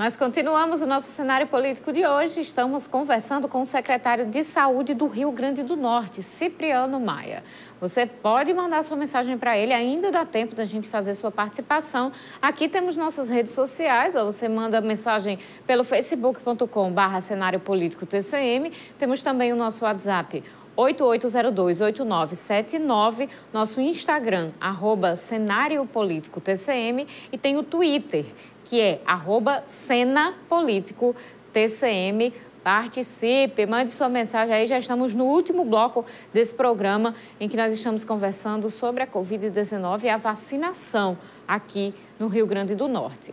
Nós continuamos o nosso cenário político de hoje. Estamos conversando com o secretário de Saúde do Rio Grande do Norte, Cipriano Maia. Você pode mandar sua mensagem para ele, ainda dá tempo da gente fazer sua participação. Aqui temos nossas redes sociais, ou você manda mensagem pelo facebook.com/cenário político TCM. Temos também o nosso WhatsApp 8802-8979, nosso Instagram, @cenário político TCM, e tem o Twitter, que é @cenapoliticotcm. Participe, mande sua mensagem aí. Já estamos no último bloco desse programa em que nós estamos conversando sobre a Covid-19 e a vacinação aqui no Rio Grande do Norte.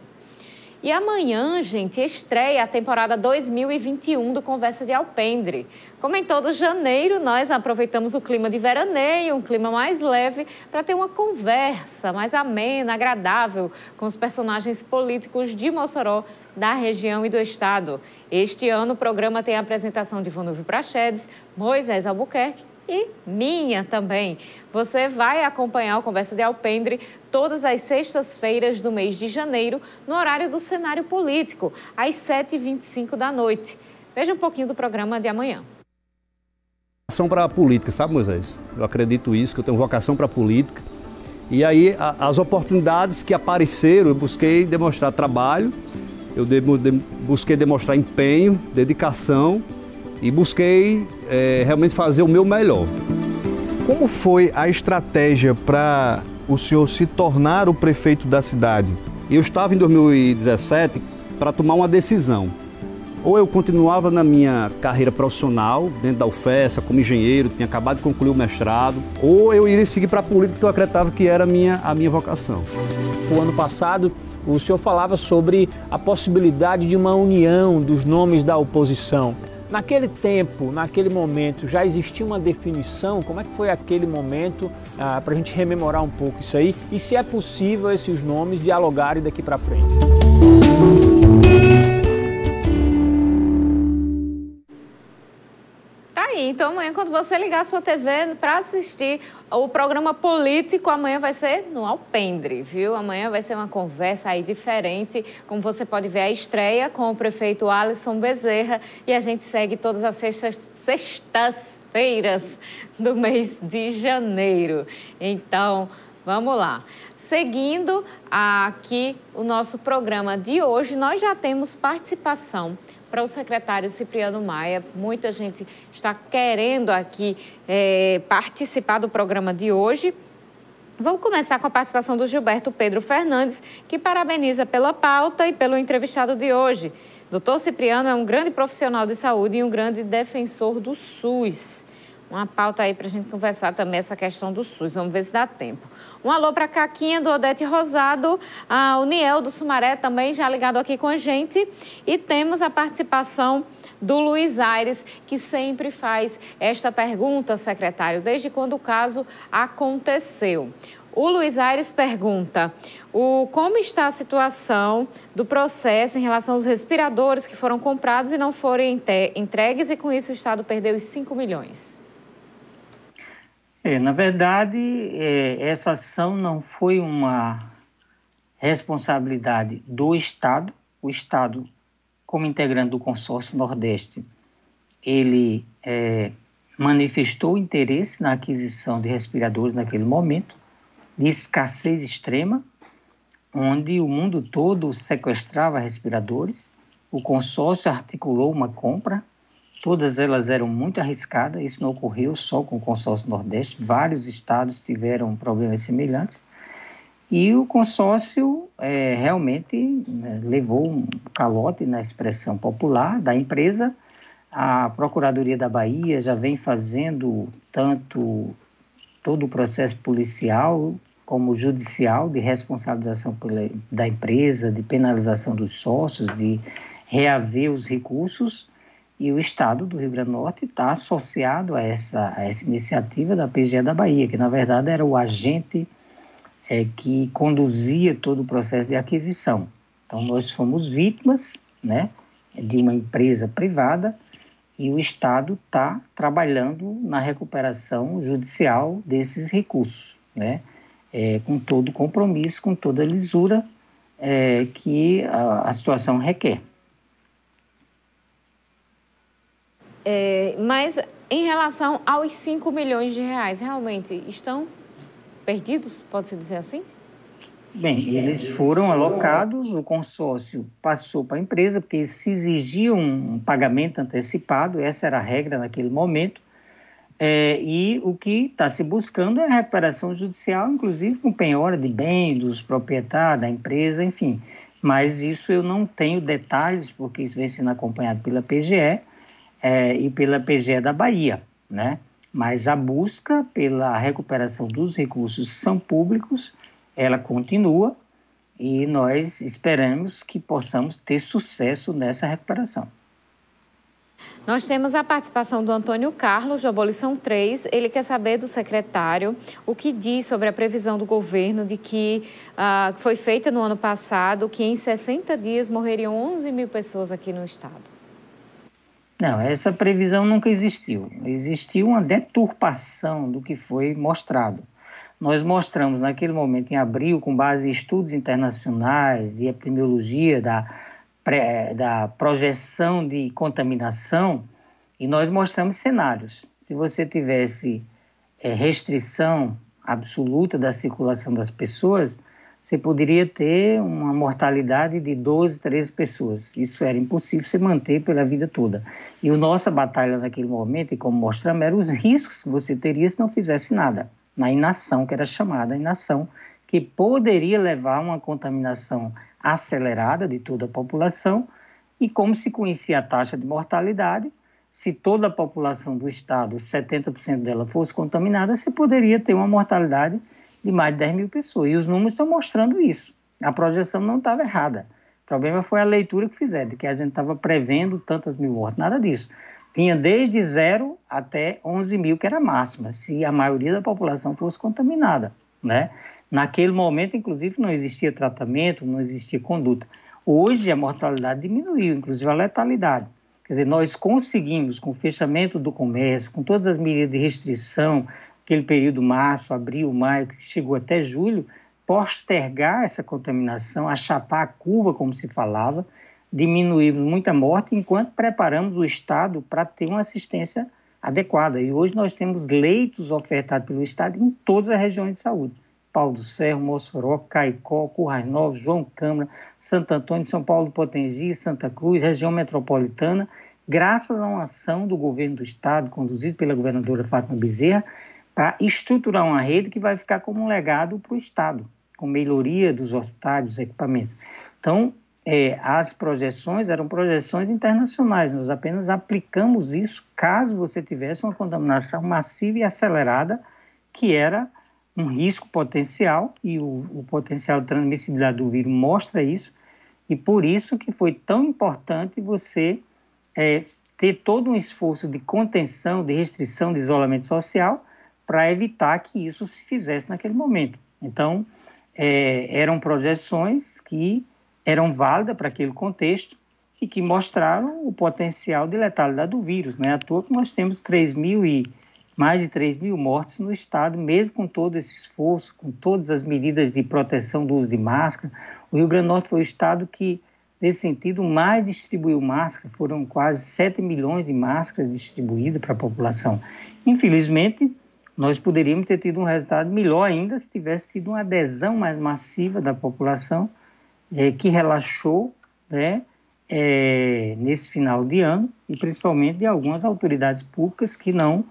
E amanhã, gente, estreia a temporada 2021 do Conversa de Alpendre. Como em todo janeiro, nós aproveitamos o clima de veraneio, um clima mais leve, para ter uma conversa mais amena, agradável, com os personagens políticos de Mossoró, da região e do estado. Este ano, o programa tem a apresentação de Vonúvio Prachedes, Moisés Albuquerque e minha também. Você vai acompanhar o Conversa de Alpendre todas as sextas-feiras do mês de janeiro, no horário do cenário político, às 7h25 da noite. Veja um pouquinho do programa de amanhã. Vocação para a política, sabe, Moisés? Eu acredito isso, que eu tenho vocação para a política. E aí, as oportunidades que apareceram, eu busquei demonstrar trabalho, eu busquei demonstrar empenho, dedicação e busquei realmente fazer o meu melhor. Como foi a estratégia para o senhor se tornar o prefeito da cidade? Eu estava em 2017 para tomar uma decisão. Ou eu continuava na minha carreira profissional, dentro da UFESA, como engenheiro, tinha acabado de concluir o mestrado, ou eu iria seguir para a política, que eu acreditava que era a minha vocação. O ano passado, o senhor falava sobre a possibilidade de uma união dos nomes da oposição. Naquele tempo, naquele momento, já existia uma definição? Como é que foi aquele momento, para a gente rememorar um pouco isso aí? E se é possível esses nomes dialogarem daqui para frente? Então, amanhã, quando você ligar a sua TV para assistir o programa político, amanhã vai ser no Alpendre, viu? Amanhã vai ser uma conversa aí diferente. Como você pode ver, a estreia com o prefeito Alisson Bezerra. E a gente segue todas as sextas-feiras do mês de janeiro. Então, vamos lá. Seguindo aqui o nosso programa de hoje, nós já temos participação para o secretário Cipriano Maia. Muita gente está querendo aqui participar do programa de hoje. Vamos começar com a participação do Gilberto Pedro Fernandes, que parabeniza pela pauta e pelo entrevistado de hoje. Doutor Cipriano é um grande profissional de saúde e um grande defensor do SUS. Uma pauta aí para a gente conversar também essa questão do SUS. Vamos ver se dá tempo. Um alô para a Caquinha do Odete Rosado, o Niel do Sumaré também já ligado aqui com a gente. E temos a participação do Luiz Aires, que sempre faz esta pergunta, secretário, desde quando o caso aconteceu. O Luiz Aires pergunta como está a situação do processo em relação aos respiradores que foram comprados e não foram entregues, e com isso o Estado perdeu os 5 milhões. Na verdade, essa ação não foi uma responsabilidade do Estado. O Estado, como integrante do Consórcio Nordeste, ele manifestou interesse na aquisição de respiradores naquele momento, de escassez extrema, onde o mundo todo sequestrava respiradores. O consórcio articulou uma compra. Todas elas eram muito arriscadas, isso não ocorreu só com o Consórcio Nordeste, vários estados tiveram problemas semelhantes, e o consórcio realmente levou um calote na expressão popular da empresa. A Procuradoria da Bahia já vem fazendo tanto todo o processo policial como judicial de responsabilização da empresa, de penalização dos sócios, de reaver os recursos. E o Estado do Rio Grande do Norte está associado a essa iniciativa da PGE da Bahia, que na verdade era o agente que conduzia todo o processo de aquisição. Então nós fomos vítimas, né, de uma empresa privada, e o Estado está trabalhando na recuperação judicial desses recursos, né, com todo compromisso, com toda lisura, que a situação requer. Mas em relação aos 5 milhões de reais, realmente estão perdidos, pode-se dizer assim? Bem, eles foram alocados, o consórcio passou para a empresa, porque se exigia um pagamento antecipado, essa era a regra naquele momento, e o que está se buscando é a recuperação judicial, inclusive com penhora de bens dos proprietários, da empresa, enfim. Mas isso eu não tenho detalhes, porque isso vem sendo acompanhado pela PGE e pela PGE da Bahia, né? Mas a busca pela recuperação dos recursos que são públicos, ela continua e nós esperamos que possamos ter sucesso nessa recuperação. Nós temos a participação do Antônio Carlos, de Abolição 3. Ele quer saber do secretário o que diz sobre a previsão do governo de que foi feita no ano passado, que em 60 dias morreriam 11 mil pessoas aqui no estado. Não, essa previsão nunca existiu. Existiu uma deturpação do que foi mostrado. Nós mostramos naquele momento, em abril, com base em estudos internacionais de epidemiologia, da projeção de contaminação, e nós mostramos cenários. Se você tivesse restrição absoluta da circulação das pessoas, você poderia ter uma mortalidade de 12, 13 pessoas. Isso era impossível se manter pela vida toda. E a nossa batalha naquele momento, e como mostramos, eram os riscos que você teria se não fizesse nada. Na inação, que era chamada inação, que poderia levar a uma contaminação acelerada de toda a população, e como se conhecia a taxa de mortalidade, se toda a população do estado, 70% dela fosse contaminada, você poderia ter uma mortalidade de mais de 10 mil pessoas. E os números estão mostrando isso. A projeção não estava errada. O problema foi a leitura que fizeram, de que a gente estava prevendo tantas mil mortes. Nada disso. Tinha desde 0 até 11 mil, que era a máxima, se a maioria da população fosse contaminada, né? Naquele momento, inclusive, não existia tratamento, não existia conduta. Hoje, a mortalidade diminuiu, inclusive a letalidade. Quer dizer, nós conseguimos, com o fechamento do comércio, com todas as medidas de restrição, aquele período março, abril, maio, que chegou até julho, postergar essa contaminação, achatar a curva, como se falava, diminuímos muita morte, enquanto preparamos o Estado para ter uma assistência adequada. E hoje nós temos leitos ofertados pelo Estado em todas as regiões de saúde. Paulo dos Ferros, Mossoró, Caicó, Currais Novos, João Câmara, Santo Antônio, São Paulo do Potengi, Santa Cruz, região metropolitana, graças a uma ação do governo do Estado, conduzida pela governadora Fátima Bezerra, para estruturar uma rede que vai ficar como um legado para o Estado, com melhoria dos hospitais, dos equipamentos. Então, as projeções eram projeções internacionais, nós apenas aplicamos isso caso você tivesse uma contaminação massiva e acelerada, que era um risco potencial, e o potencial de transmissibilidade do vírus mostra isso, e por isso que foi tão importante você ter todo um esforço de contenção, de restrição, de isolamento social, para evitar que isso se fizesse naquele momento. Então, eram projeções que eram válidas para aquele contexto e que mostraram o potencial de letalidade do vírus. Não é à toa que nós temos mais de 3 mil mortes no estado, mesmo com todo esse esforço, com todas as medidas de proteção do uso de máscara. O Rio Grande do Norte foi o estado que, nesse sentido, mais distribuiu máscara, foram quase 7 milhões de máscaras distribuídas para a população. Infelizmente, nós poderíamos ter tido um resultado melhor ainda se tivesse tido uma adesão mais massiva da população, que relaxou, né, nesse final de ano, e principalmente de algumas autoridades públicas que não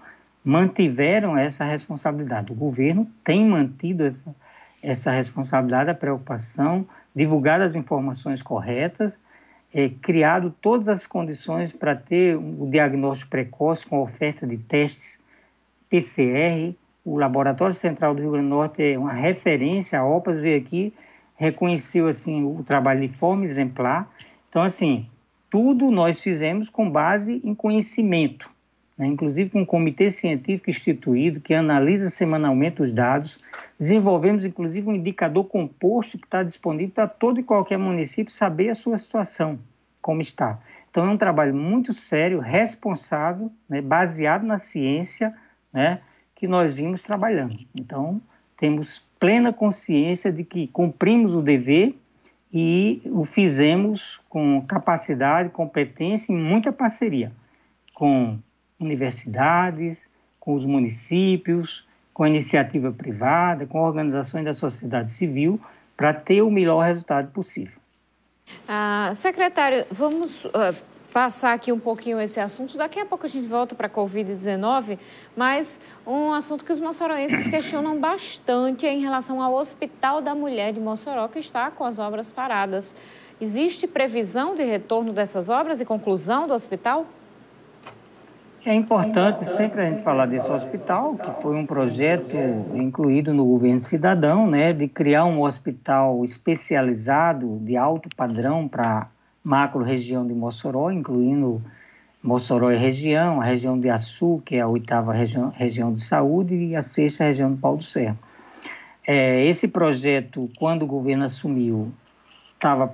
mantiveram essa responsabilidade. O governo tem mantido essa responsabilidade, a preocupação, divulgado as informações corretas, criado todas as condições para ter o diagnóstico precoce com a oferta de testes PCR. O Laboratório Central do Rio Grande do Norte é uma referência, a OPAS veio aqui, reconheceu assim, o trabalho de forma exemplar. Então, assim, tudo nós fizemos com base em conhecimento, né? Inclusive com um comitê científico instituído que analisa semanalmente os dados. Desenvolvemos, inclusive, um indicador composto que está disponível para todo e qualquer município saber a sua situação, como está. Então, é um trabalho muito sério, responsável, né, baseado na ciência, né, que nós vimos trabalhando. Então, temos plena consciência de que cumprimos o dever e o fizemos com capacidade, competência e muita parceria com universidades, com os municípios, com a iniciativa privada, com organizações da sociedade civil, para ter o melhor resultado possível. Secretário, vamos passar aqui um pouquinho esse assunto. Daqui a pouco a gente volta para a Covid-19, mas um assunto que os moçoroenses questionam bastante é em relação ao Hospital da Mulher de Mossoró, que está com as obras paradas. Existe previsão de retorno dessas obras e conclusão do hospital? É importante sempre a gente falar desse hospital, que foi um projeto incluído no governo cidadão, né, de criar um hospital especializado de alto padrão para a macro-região de Mossoró, incluindo Mossoró e região, a região de Açu, que é a 8ª região de saúde, e a 6ª região de Pau do Ferro. Esse projeto, quando o governo assumiu, estava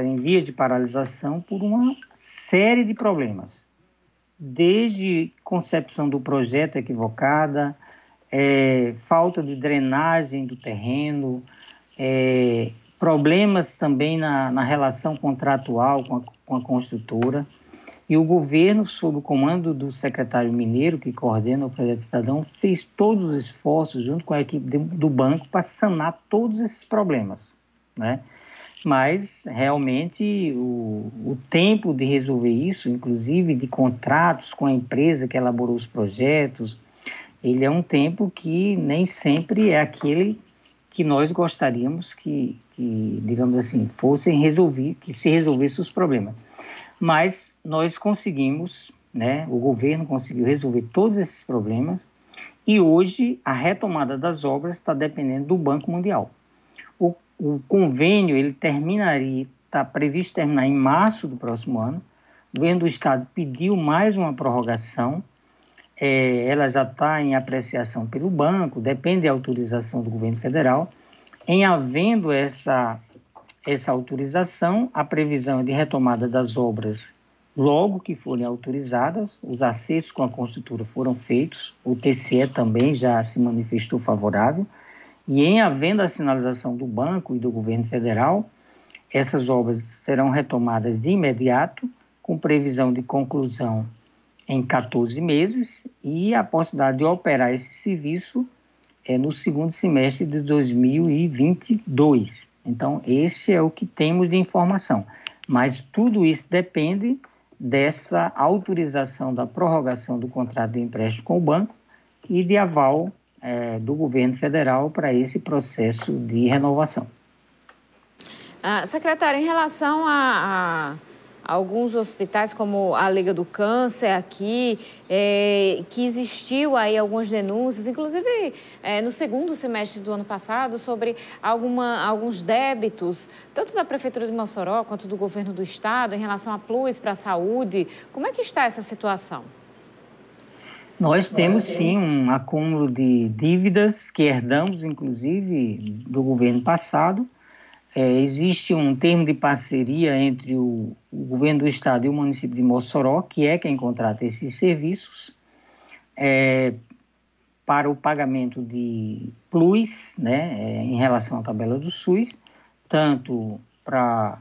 em vias de paralisação por uma série de problemas. Desde concepção do projeto equivocada, falta de drenagem do terreno, problemas também na relação contratual com a construtora. E o governo, sob o comando do secretário Mineiro, que coordena o projeto cidadão, fez todos os esforços, junto com a equipe do banco, para sanar todos esses problemas, né? Mas, realmente, o tempo de resolver isso, inclusive de contratos com a empresa que elaborou os projetos, ele é um tempo que nem sempre é aquele que nós gostaríamos que digamos assim, que se resolvesse os problemas. Mas nós conseguimos, né, o governo conseguiu resolver todos esses problemas e hoje a retomada das obras está dependendo do Banco Mundial. O convênio, ele está previsto terminar em março do próximo ano. O governo do estado pediu mais uma prorrogação, ela já está em apreciação pelo banco, depende da autorização do governo federal. Em havendo essa autorização, a previsão é de retomada das obras logo que forem autorizadas. Os acertos com a construtora foram feitos, o TCE também já se manifestou favorável. E em havendo a sinalização do banco e do governo federal, essas obras serão retomadas de imediato, com previsão de conclusão em 14 meses e a possibilidade de operar esse serviço no segundo semestre de 2022. Então, esse é o que temos de informação. Mas tudo isso depende dessa autorização da prorrogação do contrato de empréstimo com o banco e de aval do governo federal para esse processo de renovação. Secretário, em relação a alguns hospitais, como a Liga do Câncer aqui, que existiu aí algumas denúncias, inclusive no segundo semestre do ano passado, sobre alguns débitos, tanto da Prefeitura de Mossoró quanto do governo do estado, em relação a plus para a saúde. Como é que está essa situação? Nós temos, sim, um acúmulo de dívidas que herdamos, inclusive, do governo passado. Existe um termo de parceria entre o governo do estado e o município de Mossoró, que é quem contrata esses serviços, para o pagamento de plus, né, em relação à tabela do SUS, tanto para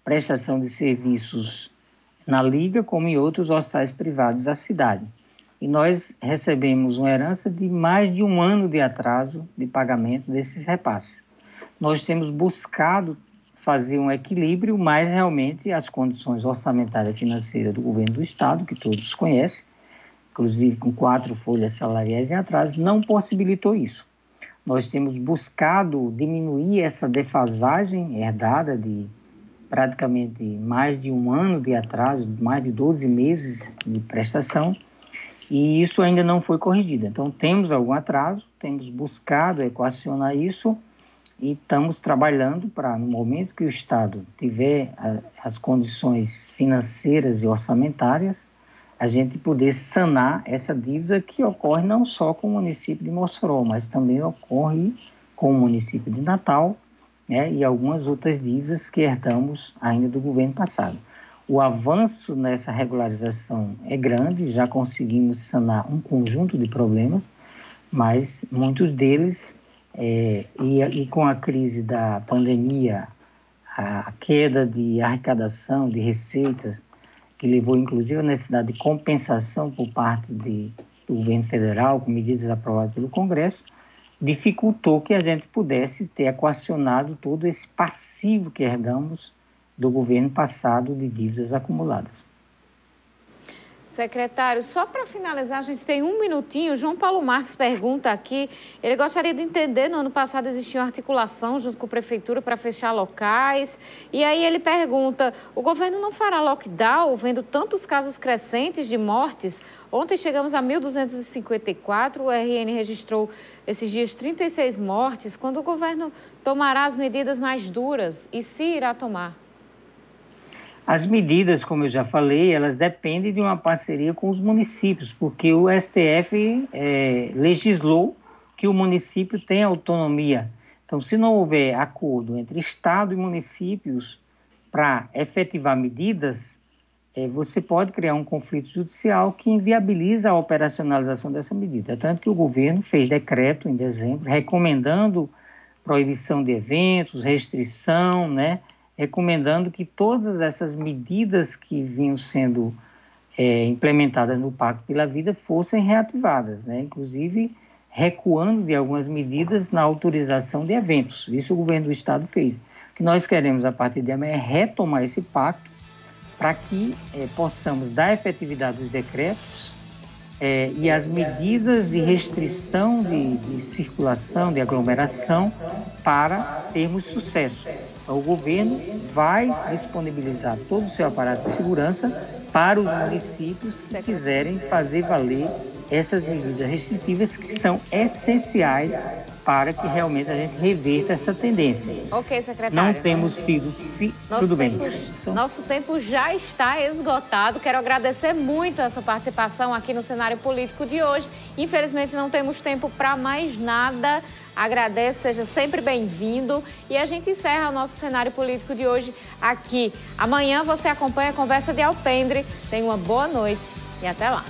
prestação de serviços na Liga, como em outros hospitais privados da cidade. E nós recebemos uma herança de mais de um ano de atraso de pagamento desses repasses. Nós temos buscado fazer um equilíbrio, mas realmente as condições orçamentárias e financeiras do governo do estado, que todos conhecem, inclusive com 4 folhas salariais em atraso, não possibilitou isso. Nós temos buscado diminuir essa defasagem herdada de praticamente mais de um ano de atraso, mais de 12 meses de prestação, e isso ainda não foi corrigido. Então, temos algum atraso, temos buscado equacionar isso e estamos trabalhando para, no momento que o estado tiver as condições financeiras e orçamentárias, a gente poder sanar essa dívida que ocorre não só com o município de Mossoró, mas também ocorre com o município de Natal, né, e algumas outras dívidas que herdamos ainda do governo passado. O avanço nessa regularização é grande, já conseguimos sanar um conjunto de problemas, mas muitos deles, e com a crise da pandemia a queda de arrecadação, de receitas, que levou inclusive à necessidade de compensação por parte do governo federal, com medidas aprovadas pelo Congresso, dificultou que a gente pudesse ter equacionado todo esse passivo que herdamos do governo passado de dívidas acumuladas. Secretário, só para finalizar, a gente tem um minutinho. João Paulo Marques pergunta aqui, ele gostaria de entender, no ano passado existiu uma articulação junto com a Prefeitura para fechar locais, e aí ele pergunta, o governo não fará lockdown, vendo tantos casos crescentes de mortes? Ontem chegamos a 1.254, o RN registrou esses dias 36 mortes. Quando o governo tomará as medidas mais duras e se irá tomar? As medidas, como eu já falei, elas dependem de uma parceria com os municípios, porque o STF legislou que o município tem autonomia. Então, se não houver acordo entre Estado e municípios para efetivar medidas, você pode criar um conflito judicial que inviabiliza a operacionalização dessa medida. Tanto que o governo fez decreto em dezembro, recomendando proibição de eventos, restrição, recomendando que todas essas medidas que vinham sendo implementadas no Pacto pela Vida fossem reativadas, inclusive recuando de algumas medidas na autorização de eventos. Isso o governo do Estado fez. O que nós queremos a partir de amanhã é retomar esse pacto para que possamos dar efetividade dos decretos e as medidas de restrição de circulação, de aglomeração, para termos sucesso. O governo vai disponibilizar todo o seu aparato de segurança para os municípios que quiserem fazer valer essas medidas restritivas que são essenciais para que realmente a gente reverta essa tendência. Ok, secretário. Não temos tido... Tudo bem. Nosso tempo já está esgotado. Quero agradecer muito essa participação aqui no cenário político de hoje. Infelizmente, não temos tempo para mais nada. Agradeço, seja sempre bem-vindo. E a gente encerra o nosso cenário político de hoje aqui. Amanhã você acompanha a Conversa de Alpendre. Tenha uma boa noite e até lá.